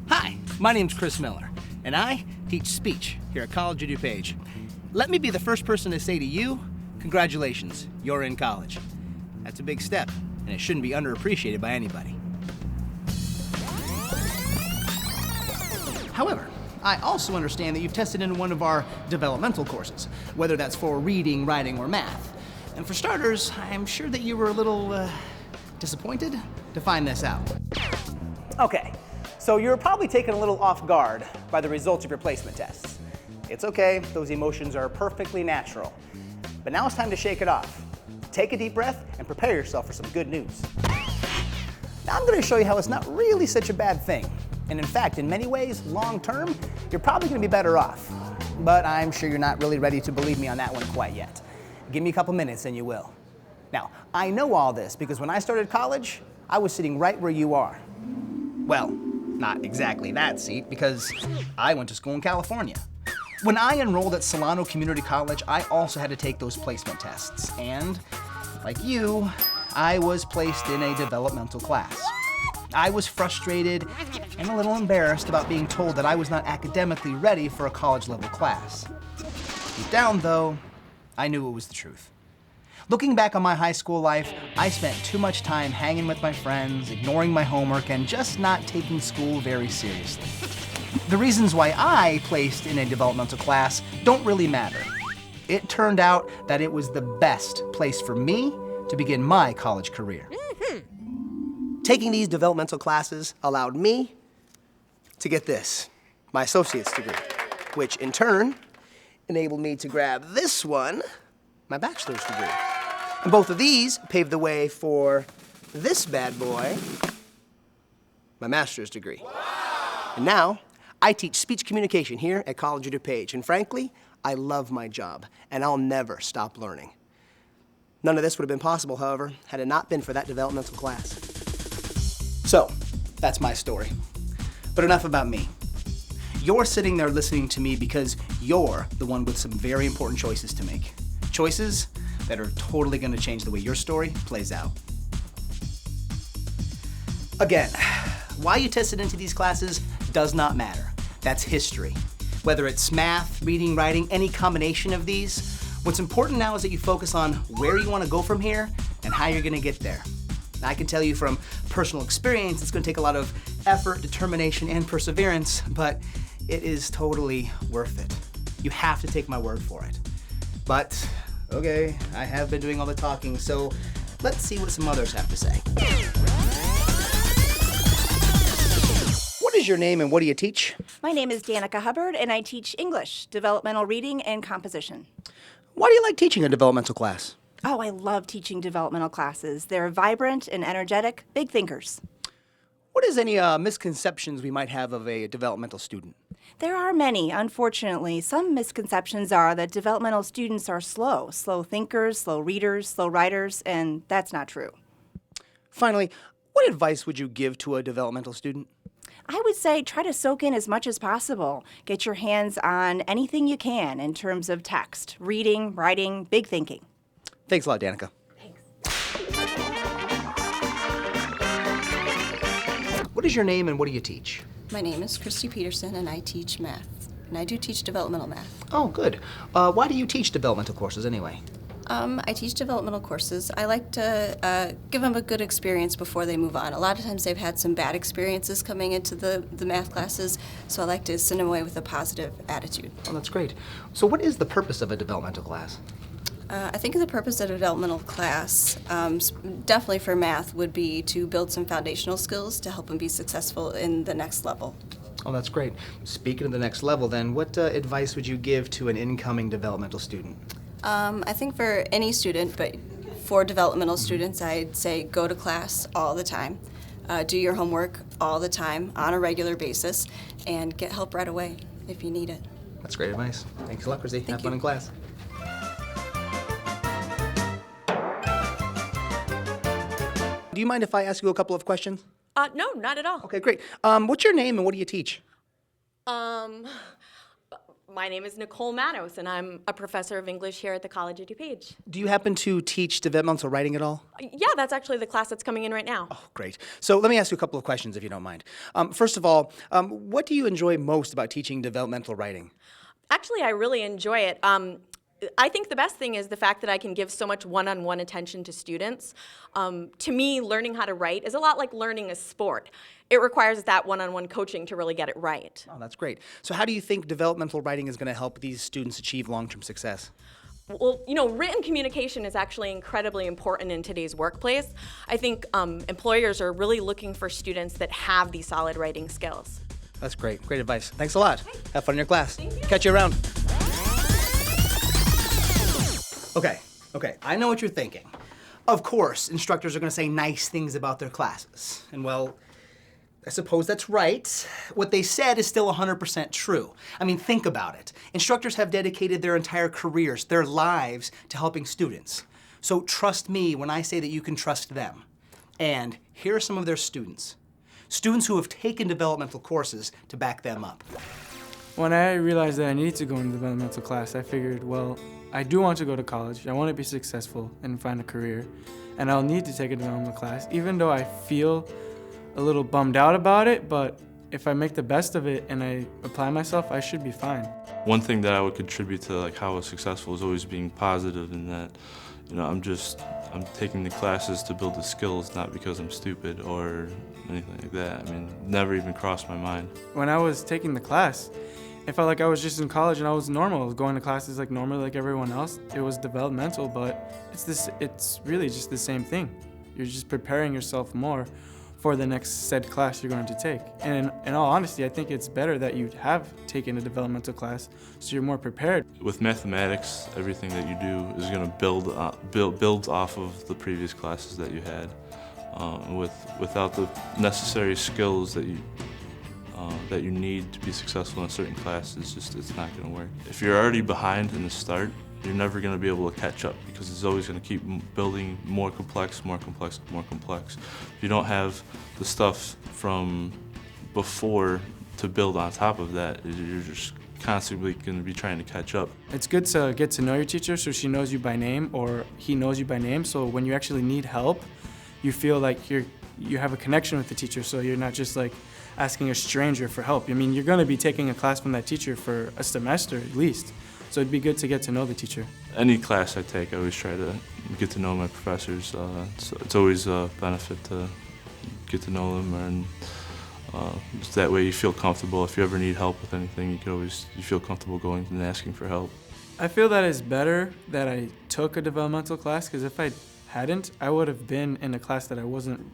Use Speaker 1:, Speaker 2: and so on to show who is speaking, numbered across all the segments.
Speaker 1: Hi, my name's Chris Miller, and I teach speech here at College of DuPage. Let me be the first person to say to you, congratulations, you're in college. That's a big step, and it shouldn't be underappreciated by anybody. However, I also understand that you've tested in one of our developmental courses, whether that's for reading, writing, or math. And for starters, I'm sure that you were a little disappointed to find this out. Okay, so you're probably taken a little off guard by the results of your placement tests. It's okay, those emotions are perfectly natural. But now it's time to shake it off. Take a deep breath and prepare yourself for some good news. Now I'm going to show you how it's not really such a bad thing. And in fact, in many ways, long term, you're probably going to be better off. But I'm sure you're not really ready to believe me on that one quite yet. Give me a couple minutes and you will. Now, I know all this because when I started college, I was sitting right where you are. Well, not exactly that seat, because I went to school in California. When I enrolled at Solano Community College, I also had to take those placement tests. And, like you, I was placed in a developmental class. I was frustrated and a little embarrassed about being told that I was not academically ready for a college-level class. Deep down, though, I knew it was the truth. Looking back on my high school life, I spent too much time hanging with my friends, ignoring my homework, and just not taking school very seriously. The reasons why I placed in a developmental class don't really matter. It turned out that it was the best place for me to begin my college career. Taking these developmental classes allowed me to get this, my associate's degree, which in turn enabled me to grab this one, my bachelor's degree. And both of these paved the way for this bad boy, my master's degree. Wow. And now, I teach speech communication here at College of DuPage, and frankly, I love my job, and I'll never stop learning. None of this would have been possible, however, had it not been for that developmental class. So, that's my story. But enough about me. You're sitting there listening to me because you're the one with some very important choices to make. Choices that are totally going to change the way your story plays out. Again, why you tested into these classes does not matter. That's history. Whether it's math, reading, writing, any combination of these, what's important now is that you focus on where you want to go from here and how you're going to get there. I can tell you from personal experience, it's going to take a lot of effort, determination, and perseverance, but it is totally worth it. You have to take my word for it. But, okay, I have been doing all the talking, so let's see what some others have to say. What is your name and what do you teach?
Speaker 2: My name is Danica Hubbard, and I teach English, developmental reading, and composition.
Speaker 1: Why do you like teaching a developmental class?
Speaker 2: Oh, I love teaching developmental classes. They're vibrant and energetic, big thinkers.
Speaker 1: What is any misconceptions we might have of a developmental student?
Speaker 2: There are many, unfortunately. Some misconceptions are that developmental students are slow thinkers, slow readers, slow writers, and that's not true.
Speaker 1: Finally, what advice would you give to a developmental student?
Speaker 2: I would say try to soak in as much as possible. Get your hands on anything you can in terms of text, reading, writing, big thinking.
Speaker 1: Thanks a lot, Danica.
Speaker 2: Thanks.
Speaker 1: What is your name and what do you teach?
Speaker 3: My name is Christi Peterson and I teach math. And I do teach developmental math.
Speaker 1: Oh, good. Why do you teach developmental courses anyway?
Speaker 3: I teach developmental courses. I like to give them a good experience before they move on. A lot of times they've had some bad experiences coming into the math classes, so I like to send them away with a positive attitude.
Speaker 1: Oh, that's great. So what is the purpose of a developmental class?
Speaker 3: I think the purpose of a developmental class, definitely for math, would be to build some foundational skills to help them be successful in the next level.
Speaker 1: Oh, that's great. Speaking of the next level, then, what advice would you give to an incoming developmental student?
Speaker 3: I think for any student, but for developmental students, I'd say go to class all the time, do your homework all the time on a regular basis, and get help right away if you need it.
Speaker 1: That's great advice. Thanks a lot, Christi. Have fun in class. Do you mind if I ask you a couple of questions?
Speaker 4: No, not at all.
Speaker 1: Okay, great. What's your name and what do you teach?
Speaker 4: My name is Nicole Meadows, and I'm a professor of English here at the College of DuPage.
Speaker 1: Do you happen to teach developmental writing at all?
Speaker 4: Yeah, that's actually the class that's coming in right now.
Speaker 1: Oh, great. So let me ask you a couple of questions, if you don't mind. First of all, what do you enjoy most about teaching developmental writing?
Speaker 4: Actually, I really enjoy it. I think the best thing is the fact that I can give so much one-on-one attention to students. To me, learning how to write is a lot like learning a sport. It requires that one-on-one coaching to really get it right.
Speaker 1: Oh, that's great. So how do you think developmental writing is going to help these students achieve long-term success?
Speaker 4: Well, written communication is actually incredibly important in today's workplace. I think employers are really looking for students that have these solid writing skills.
Speaker 1: That's great. Great advice. Thanks a lot.
Speaker 4: Hey.
Speaker 1: Have fun in your class.
Speaker 4: Thank you.
Speaker 1: Catch you around. Okay, I know what you're thinking. Of course, instructors are going to say nice things about their classes. And well, I suppose that's right. What they said is still 100% true. I mean, think about it. Instructors have dedicated their entire careers, their lives, to helping students. So trust me when I say that you can trust them. And here are some of their students. Students who have taken developmental courses to back them up.
Speaker 5: When I realized that I needed to go into developmental class, I figured, well, I do want to go to college. I want to be successful and find a career, and I'll need to take a developmental class, even though I feel a little bummed out about it, but if I make the best of it and I apply myself, I should be fine.
Speaker 6: One thing that I would contribute to how I was successful is always being positive in that, I'm taking the classes to build the skills, not because I'm stupid or anything like that. I mean, never even crossed my mind.
Speaker 5: When I was taking the class, it felt like I was just in college and I was normal. I was going to classes like normal like everyone else. It was developmental, but it's really just the same thing. You're just preparing yourself more for the next said class you're going to take. And in all honesty, I think it's better that you have taken a developmental class so you're more prepared.
Speaker 6: With mathematics, everything that you do is going to build off of the previous classes that you had. Without the necessary skills that you need to be successful in a certain class, it's not going to work. If you're already behind in the start, you're never going to be able to catch up because it's always going to keep building more complex, more complex, more complex. If you don't have the stuff from before to build on top of that, you're just constantly going to be trying to catch up.
Speaker 5: It's good to get to know your teacher so she knows you by name or he knows you by name, so when you actually need help, you feel like you have a connection with the teacher, so you're not just like asking a stranger for help. I mean, you're going to be taking a class from that teacher for a semester at least. So it'd be good to get to know the teacher.
Speaker 6: Any class I take, I always try to get to know my professors. So it's always a benefit to get to know them, and just that way you feel comfortable. If you ever need help with anything, you feel comfortable going and asking for help.
Speaker 5: I feel that it's better that I took a developmental class, because if I hadn't, I would have been in a class that I wasn't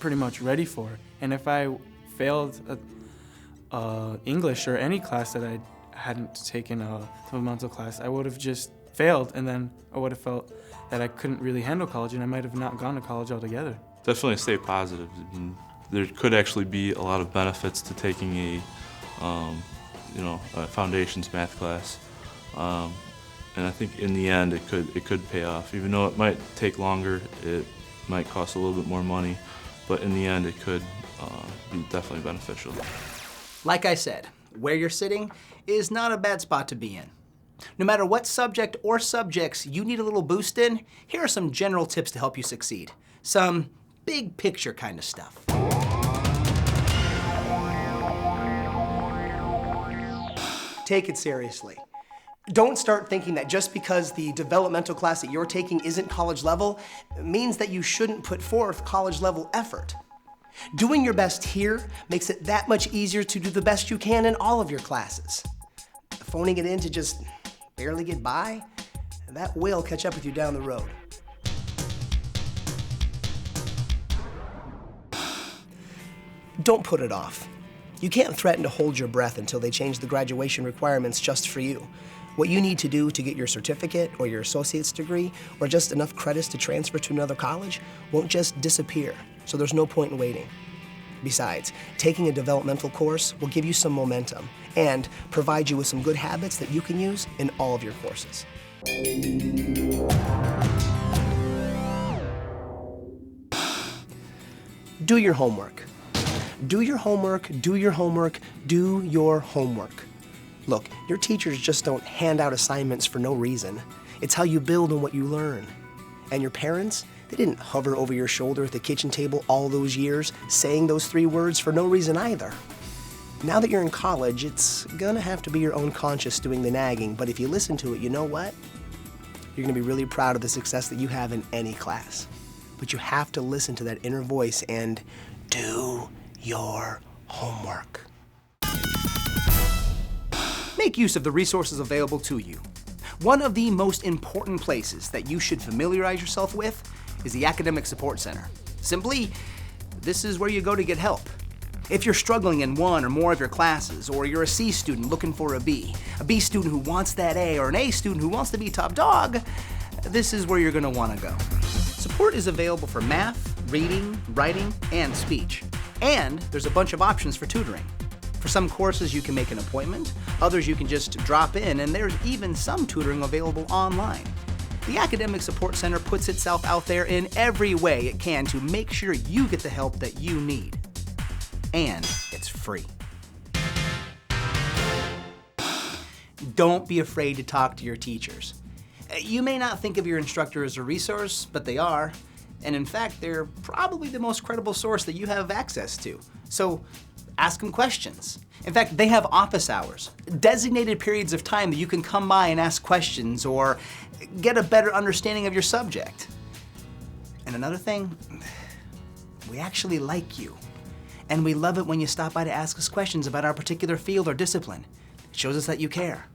Speaker 5: pretty much ready for. And if I failed English or any class that I hadn't taken a developmental class, I would have just failed, and then I would have felt that I couldn't really handle college, and I might have not gone to college altogether.
Speaker 6: Definitely stay positive. There could actually be a lot of benefits to taking a foundations math class, and I think in the end it could pay off. Even though it might take longer, it might cost a little bit more money, but in the end it could be definitely beneficial.
Speaker 1: Like I said, where you're sitting is not a bad spot to be in. No matter what subject or subjects you need a little boost in, here are some general tips to help you succeed. Some big picture kind of stuff. Take it seriously. Don't start thinking that just because the developmental class that you're taking isn't college level means that you shouldn't put forth college level effort. Doing your best here makes it that much easier to do the best you can in all of your classes. Phoning it in to just barely get by, that will catch up with you down the road. Don't put it off. You can't threaten to hold your breath until they change the graduation requirements just for you. What you need to do to get your certificate or your associate's degree or just enough credits to transfer to another college won't just disappear, so there's no point in waiting. Besides, taking a developmental course will give you some momentum and provide you with some good habits that you can use in all of your courses. Do your homework. Do your homework, do your homework, do your homework.
Speaker 7: Look, your teachers just don't hand out assignments for no reason. It's how you build on what you learn. And your parents, they didn't hover over your shoulder at the kitchen table all those years, saying those 3 words for no reason either. Now that you're in college, it's gonna have to be your own conscience doing the nagging, but if you listen to it, you know what? You're gonna be really proud of the success that you have in any class. But you have to listen to that inner voice and do your homework.
Speaker 1: Make use of the resources available to you. One of the most important places that you should familiarize yourself with is the Academic Support Center. Simply, this is where you go to get help. If you're struggling in one or more of your classes, or you're a C student looking for a B student who wants that A, or an A student who wants to be top dog, this is where you're gonna wanna go. Support is available for math, reading, writing, and speech. And there's a bunch of options for tutoring. For some courses, you can make an appointment. Others, you can just drop in, and there's even some tutoring available online. The Academic Support Center puts itself out there in every way it can to make sure you get the help that you need. And it's free. Don't be afraid to talk to your teachers. You may not think of your instructor as a resource, but they are. And in fact, they're probably the most credible source that you have access to. So ask them questions. In fact, they have office hours, designated periods of time that you can come by and ask questions or get a better understanding of your subject. And another thing, we actually like you. And we love it when you stop by to ask us questions about our particular field or discipline. It shows us that you care.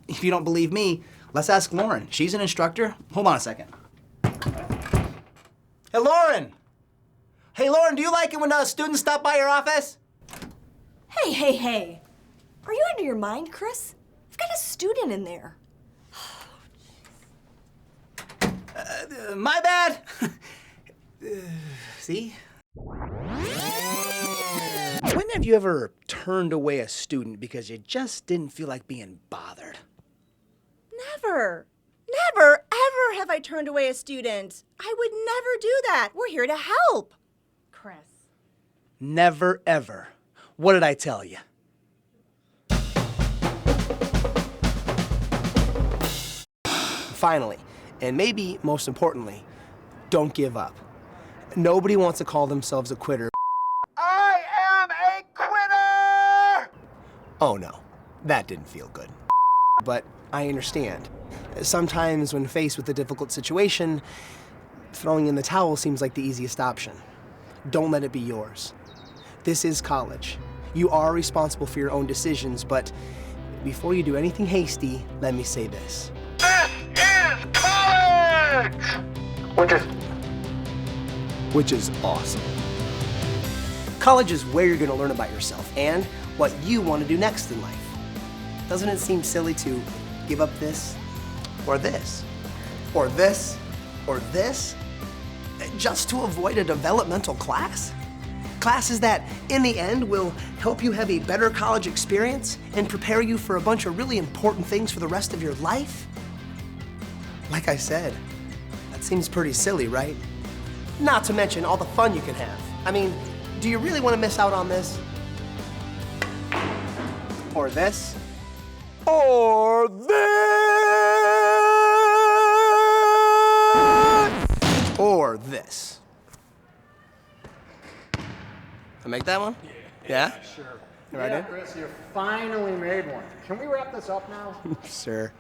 Speaker 1: If you don't believe me, let's ask Lauren. She's an instructor. Hold on a second. Hey, Lauren! Hey, Lauren, do you like it when students stop by your office?
Speaker 8: Hey. Are you out of your mind, Chris? I've got a student in there.
Speaker 1: My bad. See? When have you ever turned away a student because you just didn't feel like being bothered?
Speaker 2: Never, ever have I turned away a student. I would never do that. We're here to help. Chris.
Speaker 1: Never, ever. What did I tell you?
Speaker 7: Finally, and maybe most importantly, don't give up. Nobody wants to call themselves a quitter. I am a quitter! Oh no, that didn't feel good. But I understand. Sometimes when faced with a difficult situation, throwing in the towel seems like the easiest option. Don't let it be yours. This is college. You are responsible for your own decisions, but before you do anything hasty, let me say this. This is college! Which is awesome. College is where you're gonna learn about yourself and what you want to do next in life. Doesn't it seem silly to give up this, or this, or this, or this, just to avoid a developmental class? Classes that, in the end, will help you have a better college experience and prepare you for a bunch of really important things for the rest of your life? Like I said, that seems pretty silly, right? Not to mention all the fun you can have. I mean, do you really want to miss out on this? Or this? Or this? Or this? I make that one? Yeah?
Speaker 9: Sure.
Speaker 7: Right in?
Speaker 9: Chris, you finally made one. Can we wrap this up now?
Speaker 7: Sure.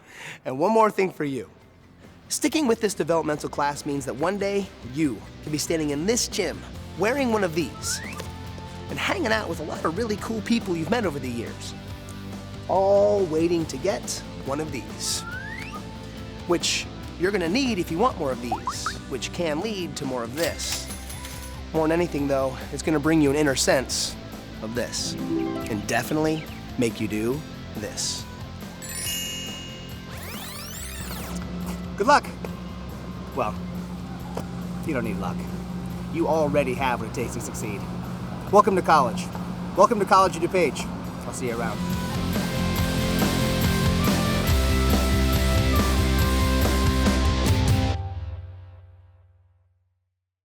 Speaker 7: And one more thing for you. Sticking with this developmental class means that one day you can be standing in this gym wearing one of these and hanging out with a lot of really cool people you've met over the years, all waiting to get one of these, which you're gonna need if you want more of these, which can lead to more of this. More than anything, though, it's gonna bring you an inner sense of this, and definitely make you do this. Good luck. Well, you don't need luck. You already have what it takes to succeed. Welcome to college. Welcome to College of DuPage. I'll see you around.